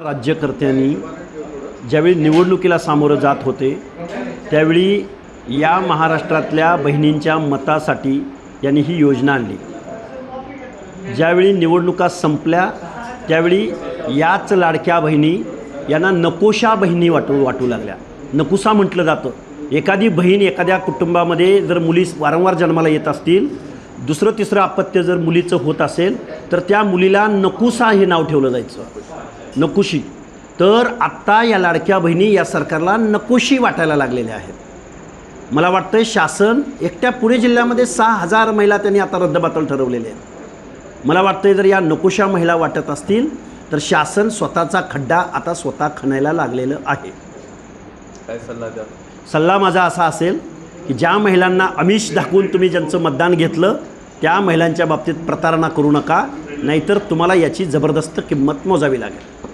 राज्यकर्त्यांनी ज्यावेळी निवडणुकीला सामोरं जात होते त्यावेळी या महाराष्ट्रातल्या बहिणींच्या मतासाठी यांनी ही योजना आणली। ज्यावेळी निवडणुका संपल्या त्यावेळी याच लाडक्या बहिणी यांना नकोशा बहिणी वाटू लागल्या। नकोसा म्हटलं जातं, एखादी बहीण एखाद्या कुटुंबामध्ये जर मुली वारंवार जन्माला येत असतील, दुसरं तिसरं अपत्य जर मुलीचं होत असेल तर त्या मुलीला नकुसा हे नाव ठेवलं जायचं, नकुशी। तर आत्ता या लाडक्या बहिणी या सरकारला नकोशी वाटायला लागलेल्या आहेत। मला वाटतं शासन एकट्या पुणे जिल्ह्यामध्ये 6000 महिला त्यांनी आता रद्दबातल ठरवलेले आहेत। मला वाटतं जर या नकोशा महिला वाटत असतील तर शासन स्वतःचा खड्डा आता स्वतः खणायला लागलेलं आहे। काय सल्ला द्या? सल्ला माझा असा असेल की ज्या महिलांना आमिष दाखवून तुम्ही ज्यांचं मतदान घेतलं त्या महिलांच्या बाबतीत प्रतारणा करू नका, नाहीतर तुम्हाला याची जबरदस्त किंमत मोजावी लागेल।